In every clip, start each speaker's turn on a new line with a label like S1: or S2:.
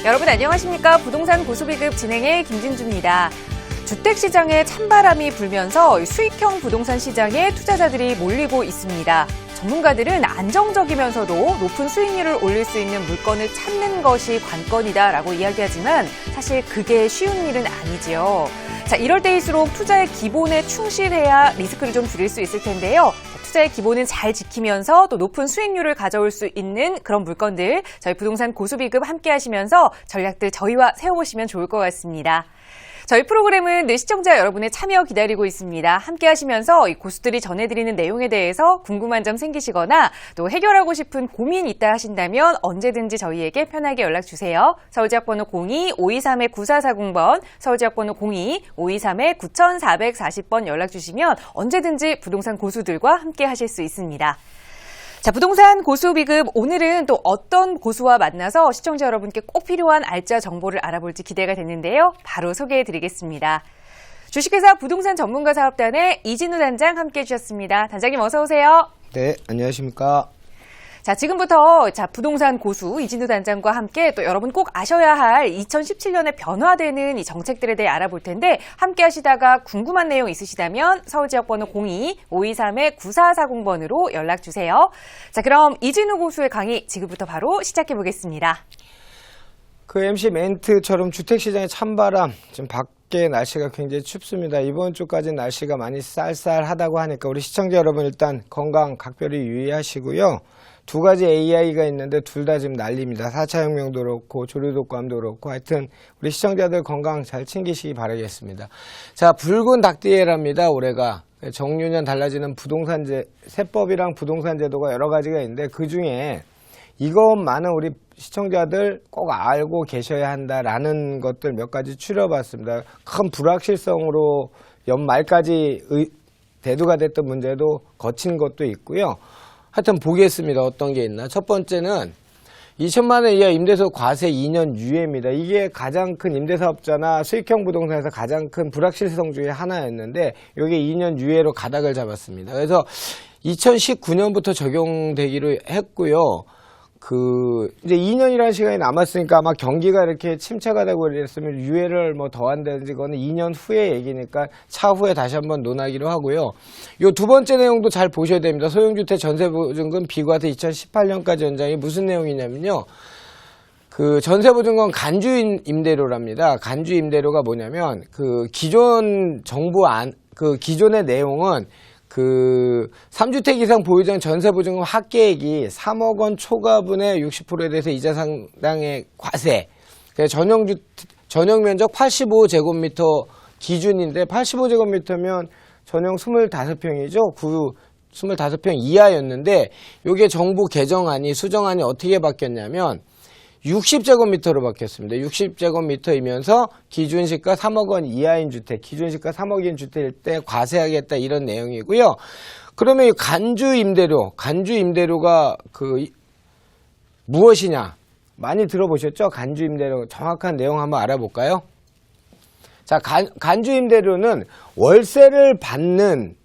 S1: 여러분 안녕하십니까? 부동산 고수비급 진행의 김진주입니다. 주택시장에 찬바람이 불면서 수익형 부동산 시장에 투자자들이 몰리고 있습니다. 전문가들은 안정적이면서도 높은 수익률을 올릴 수 있는 물건을 찾는 것이 관건이다라고 이야기하지만 사실 그게 쉬운 일은 아니지요. 자, 이럴 때일수록 투자의 기본에 충실해야 리스크를 좀 줄일 수 있을 텐데요. 투자의 기본은 잘 지키면서 또 높은 수익률을 가져올 수 있는 그런 물건들 저희 부동산 고수비급 함께 하시면서 전략들 저희와 세워보시면 좋을 것 같습니다. 저희 프로그램은 늘 시청자 여러분의 참여 기다리고 있습니다. 함께 하시면서 이 고수들이 전해드리는 내용에 대해서 궁금한 점 생기시거나 또 해결하고 싶은 고민 있다 하신다면 언제든지 저희에게 편하게 연락 주세요. 서울지역번호 02-523-9440번, 서울지역번호 02-523-9440번 연락 주시면 언제든지 부동산 고수들과 함께 하실 수 있습니다. 자, 부동산 고수 비급 오늘은 또 어떤 고수와 만나서 시청자 여러분께 꼭 필요한 알짜 정보를 알아볼지 기대가 되는데요. 바로 소개해드리겠습니다. 주식회사 부동산 전문가 사업단의 이진우 단장 함께해 주셨습니다. 단장님 어서 오세요.
S2: 네, 안녕하십니까.
S1: 자, 지금부터 부동산 고수 이진우 단장과 함께 또 여러분 꼭 아셔야 할 2017년에 변화되는 이 정책들에 대해 알아볼 텐데 함께 하시다가 궁금한 내용 있으시다면 서울지역번호 02-523-9440번으로 연락 주세요. 자, 그럼 이진우 고수의 강의 지금부터 바로 시작해 보겠습니다.
S2: 그 MC 멘트처럼 주택시장의 찬바람, 지금 밖에 날씨가 굉장히 춥습니다. 이번 주까지는 날씨가 많이 쌀쌀하다고 하니까 우리 시청자 여러분 일단 건강 각별히 유의하시고요. 두 가지 AI가 있는데 둘 다 지금 난립니다. 4차 혁명도 그렇고 조류독감도 그렇고 하여튼 우리 시청자들 건강 잘 챙기시기 바라겠습니다. 자, 붉은 닭띠해랍니다. 올해가 정유년 달라지는 부동산제 세법이랑 부동산 제도가 여러 가지가 있는데 그중에 이것만은 우리 시청자들 꼭 알고 계셔야 한다라는 것들 몇 가지 추려봤습니다. 큰 불확실성으로 연말까지 대두가 됐던 문제도 거친 것도 있고요. 하여튼 보겠습니다. 어떤 게 있나. 첫 번째는 2천만 원 이하 임대소 과세 2년 유예입니다. 이게 가장 큰 임대사업자나 수익형 부동산에서 가장 큰 불확실성 중에 하나였는데 이게 2년 유예로 가닥을 잡았습니다. 그래서 2019년부터 적용되기로 했고요. 이제 2년이라는 시간이 남았으니까 아마 경기가 이렇게 침체가 되고 이랬으면 유예를 뭐 더 한다든지 그거는 2년 후의 얘기니까 차후에 다시 한번 논하기로 하고요. 요 두 번째 내용도 잘 보셔야 됩니다. 소형주택 전세보증금 비과세 2018년까지 연장이 무슨 내용이냐면요. 그 전세보증금 간주 임대료랍니다. 간주 임대료가 뭐냐면 기존 기존의 내용은 3주택 이상 보유자는 전세보증금 합계액이 3억 원 초과분의 60%에 대해서 이자 상당의 과세. 전용 면적 85제곱미터 기준인데 85제곱미터면 전용 25평이죠. 25평 이하였는데 이게 정부 개정안이 수정안이 어떻게 바뀌었냐면 60제곱미터로 바뀌었습니다. 60제곱미터이면서 기준시가 3억 원 이하인 주택, 기준시가 3억인 주택일 때 과세하겠다 이런 내용이고요. 그러면 이 간주 임대료가 무엇이냐? 많이 들어보셨죠? 간주 임대료 정확한 내용 한번 알아볼까요? 자, 간주 임대료는 월세를 받는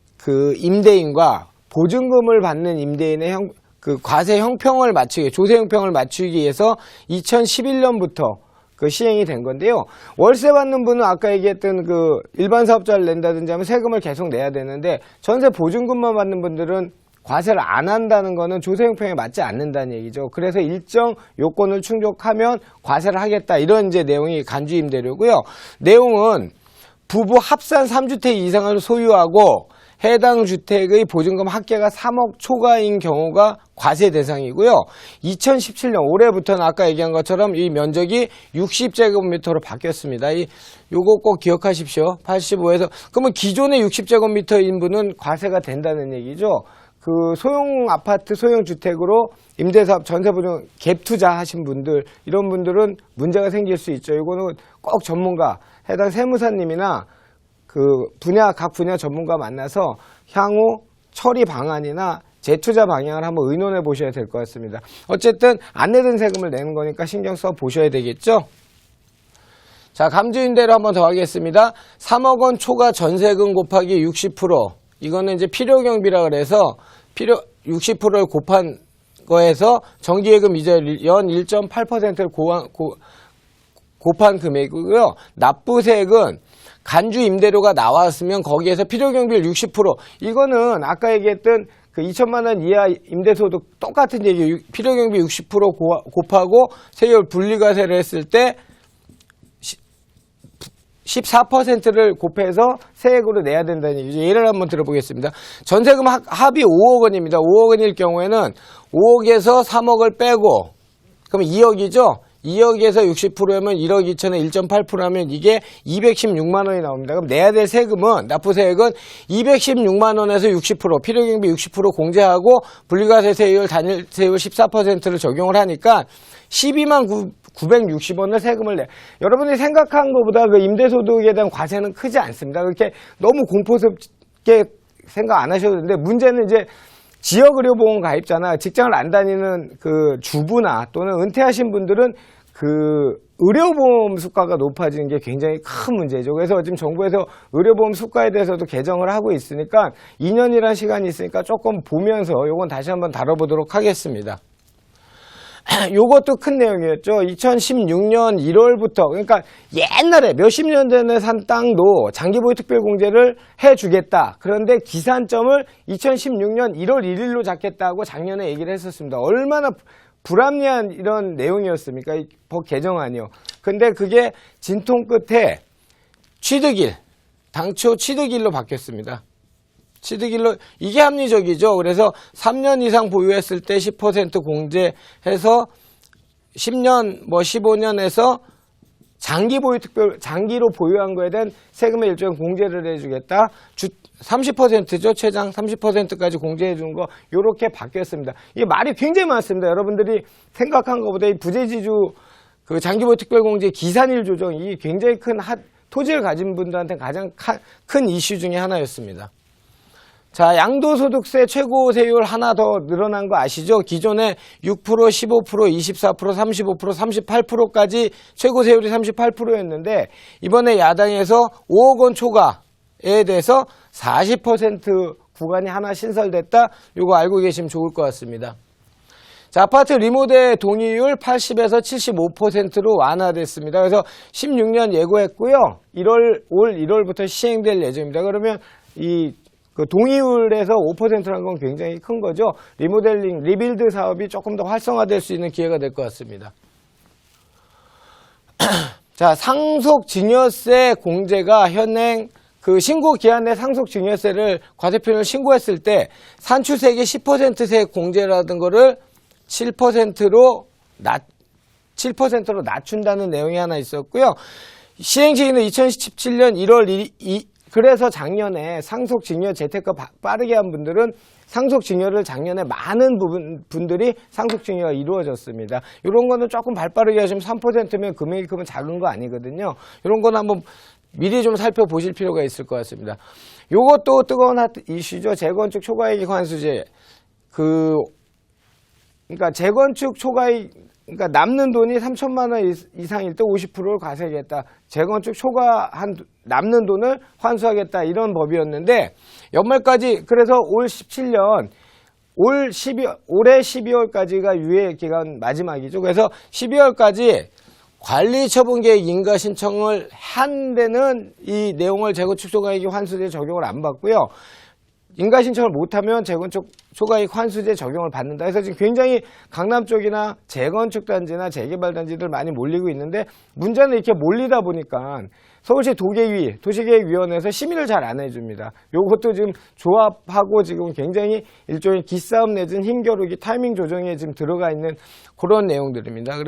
S2: 임대인과 보증금을 받는 임대인의 과세 형평을 맞추기, 조세 형평을 맞추기 위해서 2011년부터 시행이 된 건데요. 월세 받는 분은 아까 얘기했던 일반 사업자를 낸다든지 하면 세금을 계속 내야 되는데 전세 보증금만 받는 분들은 과세를 안 한다는 거는 조세 형평에 맞지 않는다는 얘기죠. 그래서 일정 요건을 충족하면 과세를 하겠다. 이런 이제 내용이 간주 임대료고요. 내용은 부부 합산 3주택 이상을 소유하고 해당 주택의 보증금 합계가 3억 초과인 경우가 과세 대상이고요. 2017년 올해부터는 아까 얘기한 것처럼 이 면적이 60제곱미터로 바뀌었습니다. 요거 꼭 기억하십시오. 85에서 그러면 기존의 60제곱미터인 분은 과세가 된다는 얘기죠. 소형 아파트, 소형 주택으로 임대사업, 전세보증 갭 투자하신 분들, 이런 분들은 문제가 생길 수 있죠. 이거는 꼭 전문가, 해당 세무사님이나 각 분야 전문가 만나서 향후 처리 방안이나 재투자 방향을 한번 의논해 보셔야 될 것 같습니다. 어쨌든 안 내던 세금을 내는 거니까 신경 써 보셔야 되겠죠. 자, 감주임대료 한번 더 하겠습니다. 3억 원 초과 전세금 곱하기 60%. 이거는 이제 필요경비라 그래서 60%를 곱한 거에서 정기예금 이자 연 1.8%를 곱한 금액이고요. 납부세액은 간주 임대료가 나왔으면 거기에서 필요경비율 60%. 이거는 아까 얘기했던 그 2천만 원 이하 임대소득 똑같은 얘기. 필요경비 60% 곱하고 세율 분리과세를 했을 때 14%를 곱해서 세액으로 내야 된다는 얘기죠. 예를 한번 들어보겠습니다. 전세금 합이 5억 원입니다. 5억 원일 경우에는 5억에서 3억을 빼고 그럼 2억이죠. 2억에서 60%면 1억 2천에 1.8% 하면 이게 216만 원이 나옵니다. 그럼 내야 될 세금은 납부세액은 216만 원에서 60% 필요경비 60% 공제하고 분리과세 세율 단일 세율 14%를 적용을 하니까 12만 960원을 세금을 내. 여러분이 생각한 것보다 그 임대소득에 대한 과세는 크지 않습니다. 그렇게 너무 공포스럽게 생각 안 하셔도 되는데 문제는 이제 지역의료보험 가입자나 직장을 안 다니는 그 주부나 또는 은퇴하신 분들은 그 의료보험 수가가 높아지는 게 굉장히 큰 문제죠. 그래서 지금 정부에서 의료보험 수가에 대해서도 개정을 하고 있으니까 2년이라는 시간이 있으니까 조금 보면서 요건 다시 한번 다뤄보도록 하겠습니다. 요것도 큰 내용이었죠. 2016년 1월부터 그러니까 옛날에 몇십 년 전에 산 땅도 장기보유 특별공제를 해주겠다. 그런데 기산점을 2016년 1월 1일로 잡겠다고 작년에 얘기를 했었습니다. 얼마나 불합리한 이런 내용이었습니까? 이 법 개정안이요. 근데 그게 진통 끝에 취득일, 당초 취득일로 바뀌었습니다. 취득일로 이게 합리적이죠. 그래서 3년 이상 보유했을 때 10% 공제해서 10년 뭐 15년에서 장기로 보유한 거에 대한 세금의 일정 공제를 해주겠다. 30%죠. 최장 30%까지 공제해 주는 거 요렇게 바뀌었습니다. 이게 말이 굉장히 많습니다. 여러분들이 생각한 것보다 이 부재지주 그 장기보유 특별공제 기산일 조정 이 굉장히 큰 토지를 가진 분들한테 가장 큰 이슈 중에 하나였습니다. 자, 양도소득세 최고세율 하나 더 늘어난 거 아시죠? 기존에 6%, 15%, 24%, 35%, 38%까지 최고세율이 38%였는데 이번에 야당에서 5억 원 초과에 대해서 40% 구간이 하나 신설됐다. 이거 알고 계시면 좋을 것 같습니다. 자, 아파트 리모델 동의율 80에서 75%로 완화됐습니다. 그래서 16년 예고했고요. 올 1월부터 시행될 예정입니다. 그러면 그 동의율에서 5%라는 건 굉장히 큰 거죠. 리모델링, 리빌드 사업이 조금 더 활성화될 수 있는 기회가 될 것 같습니다. 자, 상속증여세 공제가 현행 그 신고 기한 내 상속증여세를 과세표를 신고했을 때 산출세액의 10% 세액 공제라든 거를 7%로 낮춘다는 내용이 하나 있었고요. 시행 시기는 2017년 1월 2일, 그래서 작년에 상속증여 재테크 빠르게 한 분들은 상속증여를 작년에 많은 분들이 상속증여가 이루어졌습니다. 이런 거는 조금 발빠르게 하시면 3%면 금액이 크면 작은 거 아니거든요. 이런 거는 한번 미리 좀 살펴보실 필요가 있을 것 같습니다. 요것도 뜨거운 이슈죠. 재건축 초과이익 환수제. 그러니까 재건축 초과이익, 그러니까 남는 돈이 3천만 원 이상일 때 50%를 과세하겠다. 재건축 초과한 남는 돈을 환수하겠다. 이런 법이었는데 연말까지 그래서 올 17년 올해 12월까지가 유예 기간 마지막이죠. 그래서 12월까지 관리처분계획 인가 신청을 한 데는 이 내용을 재건축 초과이익 환수제 적용을 안 받고요. 인가 신청을 못하면 재건축 초과이익 환수제 적용을 받는다. 그래서 지금 굉장히 강남 쪽이나 재건축 단지나 재개발 단지들 많이 몰리고 있는데 문제는 이렇게 몰리다 보니까 서울시 도시계획위원회에서 심의를 잘 안 해줍니다. 요것도 지금 조합하고 지금 굉장히 일종의 기싸움 내지는 힘겨루기 타이밍 조정에 지금 들어가 있는 그런 내용들입니다.